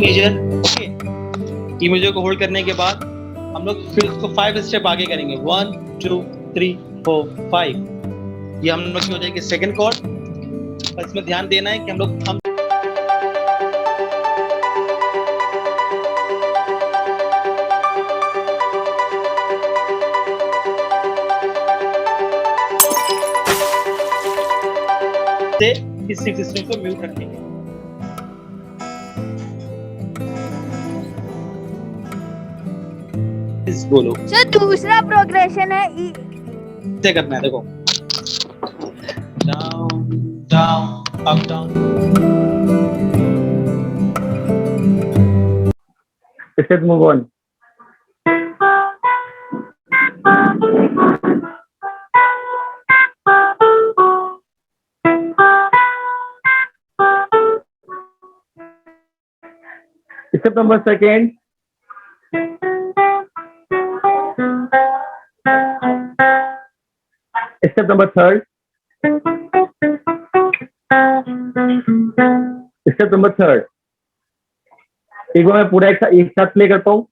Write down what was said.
Major. Okay, E major को hold करने के बाद हम लोग फिर उसको 5 स्टेप आगे करेंगे। 1 2 3 4 5। ये हम लोग की हो जाएगी सेकंड कॉर्ड। और इसमें ध्यान देना है कि हम लोग इस सिस्टम को म्यूट रखेंगे। इस बोलो सर दूसरा प्रोग्रेशन है ई से करना है। देखो, down down up down. Let's move on. Step number second. Step number third. Step number third. एक बार मैं पूरा एक साथ प्ले करता हूँ।